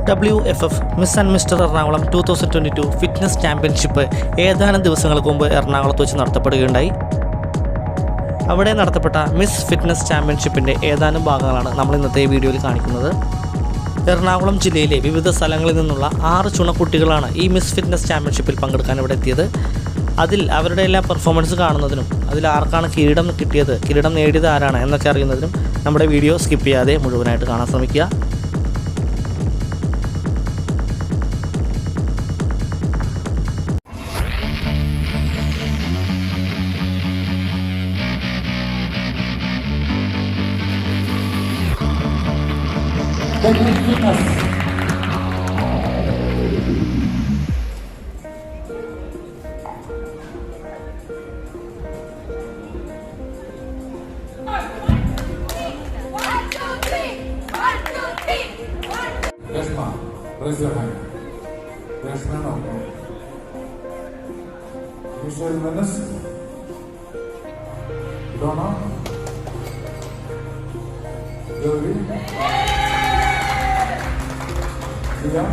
WFF miss and mister Ernakulam 2022 fitness championship ഏതാനും ദിവസങ്ങൾക്ക് മുമ്പ് എറണാകുളത്ത് വെച്ച് നടത്തപ്പെടുകയുണ്ടായി. അവിടെ നടത്തപ്പെട്ട മിസ് ഫിറ്റ്നസ് ചാമ്പ്യൻഷിപ്പിൻ്റെ ഏതാനും ഭാഗങ്ങളാണ് നമ്മൾ ഇന്നത്തെ വീഡിയോയിൽ കാണിക്കുന്നത്. എറണാകുളം ജില്ലയിലെ വിവിധ സ്ഥലങ്ങളിൽ നിന്നുള്ള 6 ചുണക്കുട്ടികളാണ് ഈ മിസ് ഫിറ്റ്നസ് ചാമ്പ്യൻഷിപ്പിൽ പങ്കെടുക്കാൻ ഇവിടെ എത്തിയത്. അതിൽ അവരുടെ എല്ലാ പെർഫോമൻസ് കാണുന്നതിനും അതിൽ ആർക്കാണ് കിരീടം കിട്ടിയത്, കിരീടം നേടിയത് ആരാണ് എന്നൊക്കെ അറിയുന്നതിനും നമ്മുടെ വീഡിയോ സ്കിപ്പ് ചെയ്യാതെ മുഴുവനായിട്ട് കാണാൻ ശ്രമിക്കുക. Raise your hand. Raise your hand. Michelle Menace. Donna. Joey. Sia.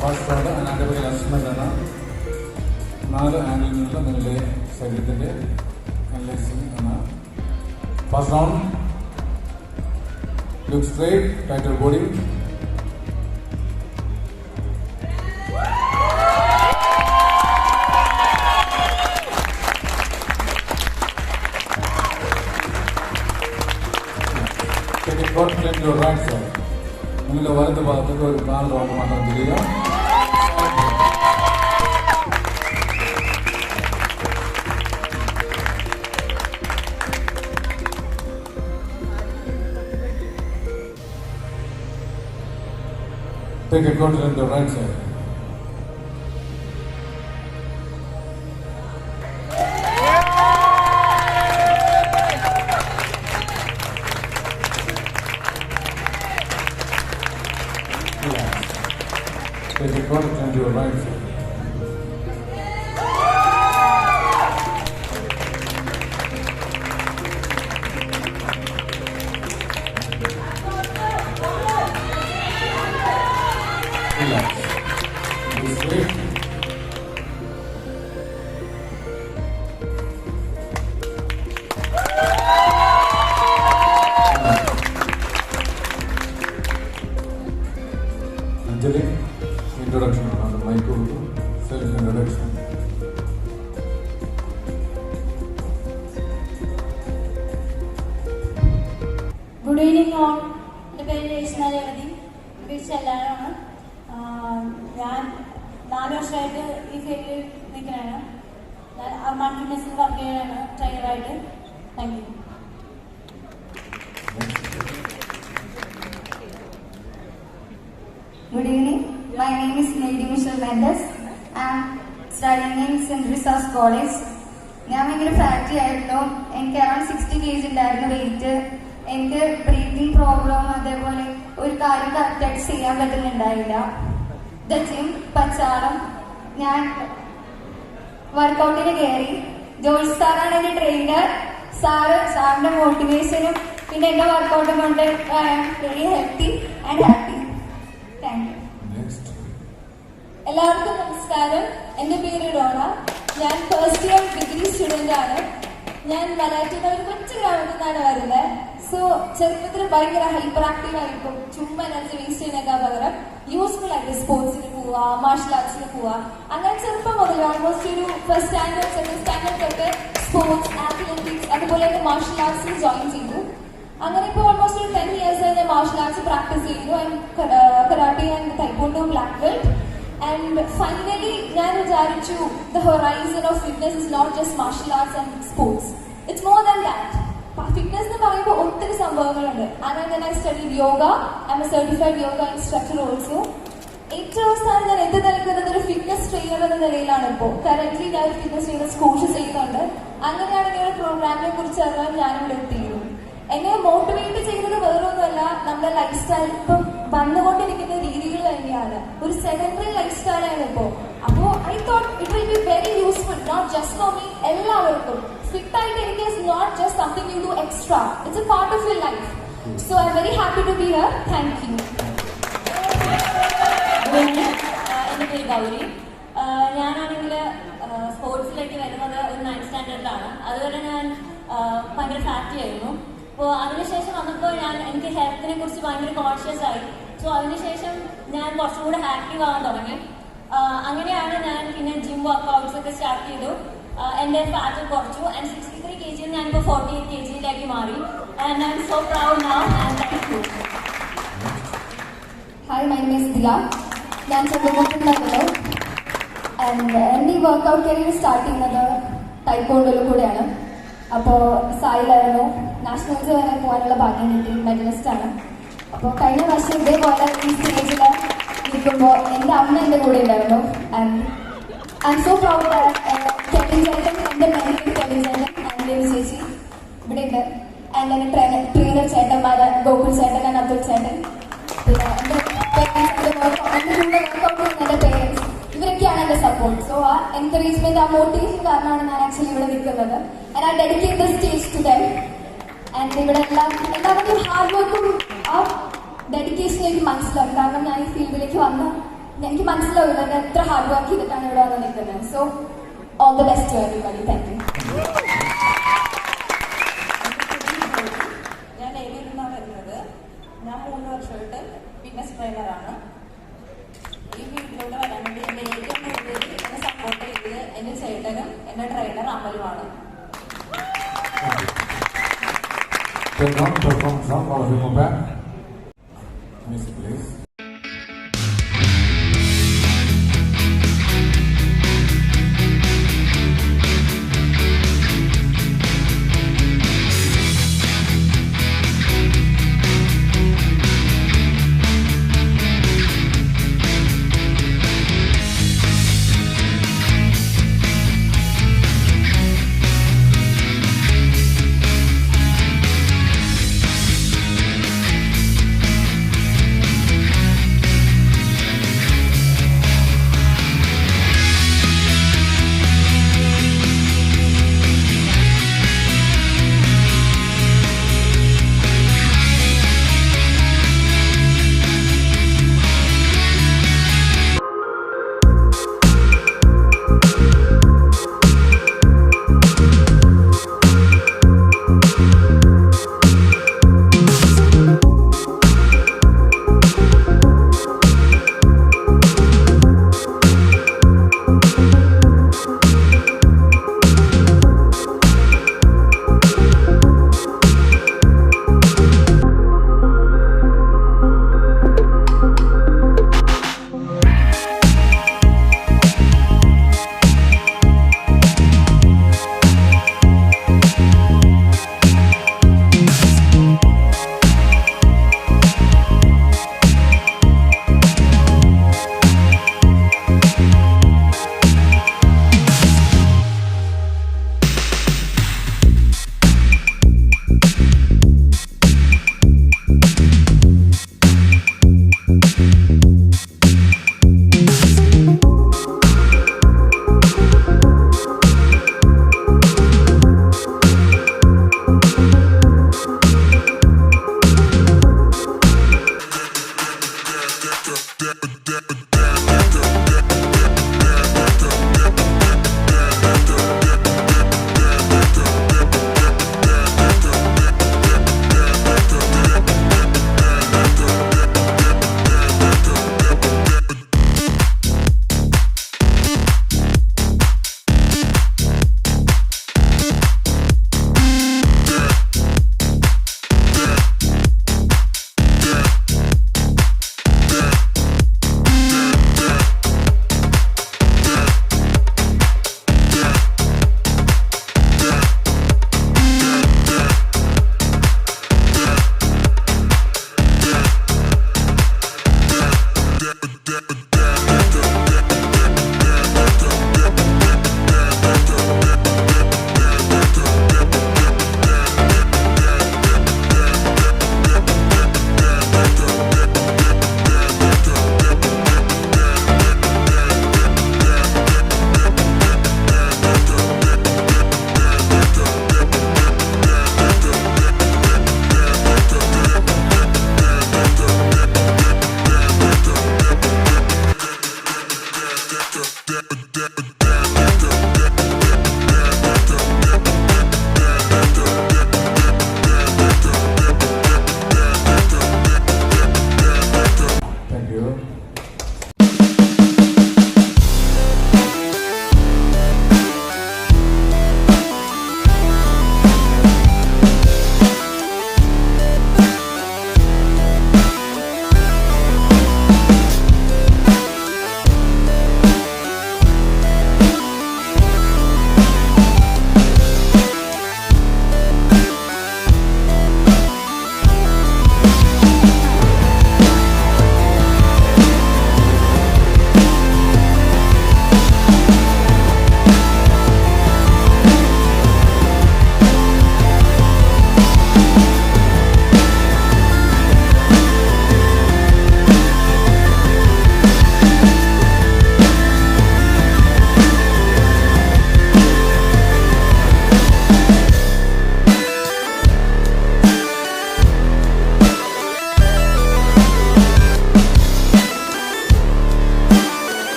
First round Anathapuri ലക്ഷ്മണനാണ്. 4 ആംഗിളിൽ നിന്നുള്ള നിങ്ങളുടെ ശരീരത്തിൻ്റെ അനലൈസിംഗ് ആണ്. First round look straight, tight your body. Take a confident to your right side. നിങ്ങളുടെ വലത് ഭാഗത്തേക്ക് ഒരു 4 റൗണ്ട് മാത്രം തിരിയുക. Take a confident to your right side. Take a confident to your right side. Relax. Be straight. Anjali, introduction on the mic to self-introduction. Good evening all. എൻ്റെ പേര് രേഷ്മ രേവതി. എല്ലാവരാണ്. ഞാൻ 4 വർഷമായിട്ട് ഈ ഫീൽഡിൽ നിൽക്കുന്നതാണ്. ഞാൻ അർമാൻ ഫിറ്റ്നസിൽ വർക്ക് ചെയ്യാനാണ് ട്രെയിനറായിട്ട്. Thank you. Good evening. My name is Lady Michelle Mendes. I am studying in St. Teresa's College. ഞാൻ ഭയങ്കര ഫാറ്റി ആയിരുന്നു. എനിക്ക് അറൗണ്ട് 60 kg ഉണ്ടായിരുന്നു വെയിറ്റ്. എനിക്ക് ബ്രീത്തിങ് പ്രോബ്ലം, അതേപോലെ ഒരു കാര്യം കറക്റ്റായിട്ട് ചെയ്യാൻ പറ്റുന്നുണ്ടായില്ല. ജിം പച്ചാളം ഞാൻ വർക്കൗട്ടിന് കയറി. ജോർജ് സാറാണ് എൻ്റെ ട്രെയിനർ. സാറിൻ്റെ മോട്ടിവേഷനും പിന്നെ എൻ്റെ വർക്കൗട്ടും കൊണ്ട് I am very healthy and happy. Thank you. എല്ലാവർക്കും നമസ്കാരം. എൻ്റെ പേര് ഡോണ. ഞാൻ ഫസ്റ്റ് ഇയർ ഡിഗ്രി സ്റ്റുഡൻ്റ് ആണ്. ഞാൻ മലയാറ്റൂരിലെ ഒരു കൊച്ചു ഗ്രാമത്തിൽ നിന്നാണ് വരുന്നത്. സോ ചെറുപ്പത്തിൽ ഭയങ്കര ഹൈപ്പർ ആക്റ്റീവ് ആയിരിക്കും. ചുമ്മാ എനർജി വേസ്റ്റ് ചെയ്യുന്നതിനേക്കാൾ പകരം യൂസ്ഫുൾ ആയിട്ട് സ്പോർട്സിന് പോവുക, മാർഷൽ ആർട്സിന് പോവുക. അങ്ങനെ ചെറുപ്പം മുതൽ ഓൾമോസ്റ്റ് ഒരു ഫസ്റ്റ് സ്റ്റാൻഡേർഡ്, സെക്കൻഡ് സ്റ്റാൻഡേർഡ് തൊട്ട് സ്പോർട്സ്, അത്ലറ്റിക്സ്, അതുപോലെ തന്നെ മാർഷൽ ആർട്സിൽ ജോയിൻ ചെയ്തു. അങ്ങനെ ഇപ്പോൾ ഓൾമോസ്റ്റ് ഒരു 10 years ആയി ഞാൻ മാർഷൽ ആർട്സ് പ്രാക്ടീസ് ചെയ്യുന്നു. Karate and taekwondo black belt. And finally ഞാൻ വിചാരിച്ചു the horizon of fitness is not just martial arts and sports, it's more than that. Fitness എന്ന് പറയുമ്പോൾ ഒത്തിരി സംഭവങ്ങളുണ്ട്. And then I studied yoga. I'm a certified yoga instructor also. ഏറ്റവും അവസാനം ഞാൻ എത്തി നിൽക്കുന്നത് ഒരു ഫിറ്റ്നസ് ട്രെയിനർ എന്ന നിലയിലാണ് ഇപ്പോൾ. കറന്റ്ലി ഞാൻ ഒരു ഫിറ്റ്നസ് ട്രെയിനർ കോഴ്സ് ചെയ്യുന്നുണ്ട്. അങ്ങനെയാണ് ഇങ്ങനെ ഒരു പ്രോഗ്രാമിനെ കുറിച്ച് അറിയാൻ ഞാനിവിടെ എത്തിയിരുന്നു. എന്നെ മോട്ടിവേറ്റ് ചെയ്യുന്നത് വേറൊന്നുമല്ല, നമ്മുടെ ലൈഫ് സ്റ്റൈൽ ഇപ്പം വന്നുകൊണ്ടിരിക്കുന്ന രീതികൾ തന്നെയാണ്. ഒരു സെഡൻറ്ററി ലൈഫ് സ്റ്റൈലാണ് ഇപ്പോൾ. അപ്പോൾ I thought it will be very useful, not just for me, എല്ലാവർക്കും. ഫിറ്റ് ആയിട്ട് ഇരിക്കുക is not just something you do extra, it's a part of your life. So I am very happy to be here. Thank you. എൻ്റെ പേര് ഗൗരി. ഞാനാണെങ്കിൽ സ്പോർട്സിലേക്ക് വരുന്നത് ഒരു 9th സ്റ്റാൻഡേർഡിലാണ്. അതുവരെ ഞാൻ ഭയങ്കര ഫാറ്റി ആയിരുന്നു. അപ്പോൾ അതിനുശേഷം വന്നപ്പോൾ എനിക്ക് ഹെൽത്തിനെ കുറിച്ച് ഭയങ്കര കോൺഷ്യസ് ആയി. സോ അതിനുശേഷം ഞാൻ കുറച്ചും കൂടെ ആക്റ്റീവ് ആവാൻ തുടങ്ങി. അങ്ങനെയാണ് ഞാൻ പിന്നെ ജിം വർക്കൗട്ട്സ് ഒക്കെ സ്റ്റാർട്ട് ചെയ്തു. എൻ്റെ ഫാറ്റ് കുറച്ചു. ആൻഡ് 63 kg ഞാനിപ്പോൾ 48 kg മാറി. And I M so proud now and thank you. Hi, my name is Diya. ഞാൻ ചെറുപ്പത്തിലായിരുന്നു. ആൻഡ് എൻ്റെ ഈ വർക്കൗട്ട് കരിയർ സ്റ്റാർട്ട് ചെയ്യുന്നത് ടൈക്കോണ്ടോയിലും കൂടെയാണ്. അപ്പോൾ സായിലായിരുന്നു. നാഷണൽസ് വരെ പോകാനുള്ള ഭാഗ്യം കിട്ടി. മെഡലിസ്റ്റാണ്. അപ്പോൾ കഴിഞ്ഞ വർഷം ഇതേപോലെ ഈ സ്റ്റേജിൽ നിൽക്കുമ്പോൾ എൻ്റെ അമ്മ എൻ്റെ കൂടെ ഉണ്ടായിരുന്നു. And I M so proud that Kevin ചേട്ടൻ, എൻ്റെ മെന്റർ കെവിൻ ചേട്ടൻ, ആൻഡ് ചേച്ചി ഇവിടെ ഉണ്ട്. ആൻഡ് എൻ്റെ ട്രെയിനർ ചേട്ടന്മാർ ഗോകുൽ ചേട്ടൻ ആൻഡ് അതുൽ ചേട്ടൻ, പിന്നെ എൻ്റെ പേരൻസ്, ഇവരൊക്കെയാണ് എൻ്റെ സപ്പോർട്ട്. സോ ആ എൻകറേജ്മെന്റ്, ആ മോട്ടിവേഷൻ കാരണമാണ് ഞാൻ ആക്ച്വലി ഇവിടെ നിൽക്കുന്നത്. And I dedicate the stage to them. ആൻഡ് ഇവിടെ എല്ലാവരുടെയും ഹാർഡ് വർക്കും ആ ഡെഡിക്കേഷൻ എനിക്ക് മനസ്സിലാവും. കാരണം ഞാൻ ഈ ഫീൽഡിലേക്ക് വന്ന് എനിക്ക് മനസ്സിലാവില്ല ഞാൻ എത്ര ഹാർഡ് വർക്ക് ചെയ്തിട്ടാണ് ഇവിടെ വന്ന് നിൽക്കുന്നത്. So all the best to everybody. Thank you. ഞാൻ ഏരിയയിൽ നിന്നാണ് വരുന്നത്. ഞാൻ 3 വർഷമായിട്ട് ഫിറ്റ്നസ് ട്രെയിനറാണ്. ഈ ഫീൽഡിലോട്ട് വരാൻ വേണ്ടി എൻ്റെ ഏറ്റവും കൂടുതൽ എന്നെ സപ്പോർട്ട് ചെയ്തത് എൻ്റെ ചേട്ടനും എൻ്റെ trainer അമലുമാണ്. Performance of all of you back. Music, please.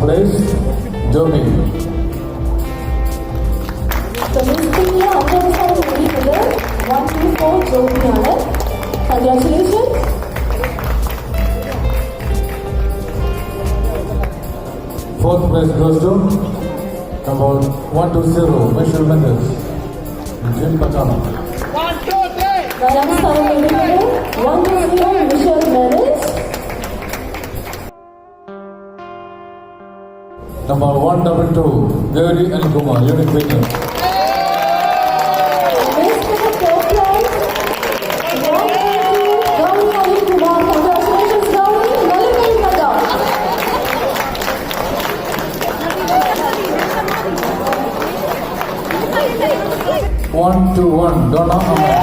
place, Joby. So Miss India അഞ്ചാം നേടിയത് 124 ജോബിയാണ്. Congratulations. Fourth place goes to number 120, Michelle Mendes, Jim Patana. നാലാം സ്ഥാനം നേടിയത് 120 Michel Mendes. Number 122, Gauri and Kumar, unique winner. Miss India third prize 122 Gauri Ali Kumar. Congratulations Gauri. Nalai Madam. 121, Donna Amar.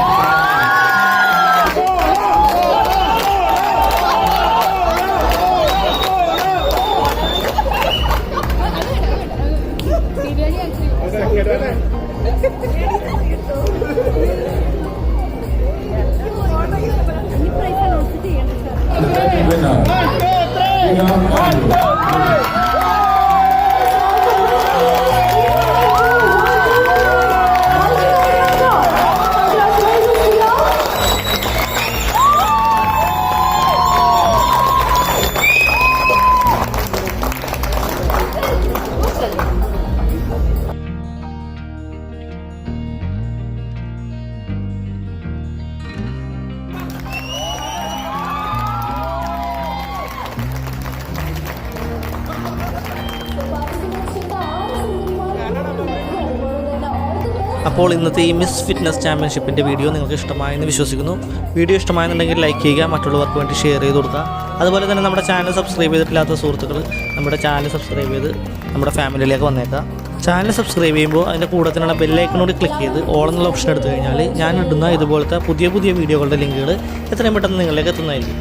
Winner. Tina Andrew. അപ്പോൾ ഇന്നത്തെ ഈ miss fitness ചാമ്പ്യൻഷിപ്പിൻ്റെ video നിങ്ങൾക്ക് ഇഷ്ടമായെന്ന് വിശ്വസിക്കുന്നു. Video ഇഷ്ടമായെന്നുണ്ടെങ്കിൽ like ചെയ്യുക, മറ്റുള്ളവർക്ക് വേണ്ടി ഷെയർ ചെയ്ത് കൊടുക്കുക. അതുപോലെ തന്നെ നമ്മുടെ ചാനൽ സബ്സ്ക്രൈബ് ചെയ്തിട്ടില്ലാത്ത സുഹൃത്തുക്കൾ നമ്മുടെ ചാനൽ സബ്സ്ക്രൈബ് ചെയ്ത് നമ്മുടെ ഫാമിലിയിലേക്ക് വന്നേക്കാം. ചാനൽ സബ്സ്ക്രൈബ് ചെയ്യുമ്പോൾ അതിൻ്റെ കൂടെ തന്നെയുള്ള ബെല്ലൈക്കനോട് ക്ലിക്ക് ചെയ്ത് ഓൾ എന്നുള്ള ഓപ്ഷൻ എടുത്തു കഴിഞ്ഞാൽ ഞാൻ ഇടുന്ന ഇതുപോലത്തെ പുതിയ പുതിയ വീഡിയോകളുടെ ലിങ്കുകൾ എത്രയും പെട്ടെന്ന് നിങ്ങളിലേക്ക് എത്തുന്നതായിരിക്കും.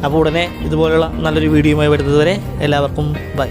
അപ്പോൾ ഉടനെ ഇതുപോലുള്ള നല്ലൊരു വീഡിയോയുമായി വരുന്നതുവരെ എല്ലാവർക്കും ബൈ.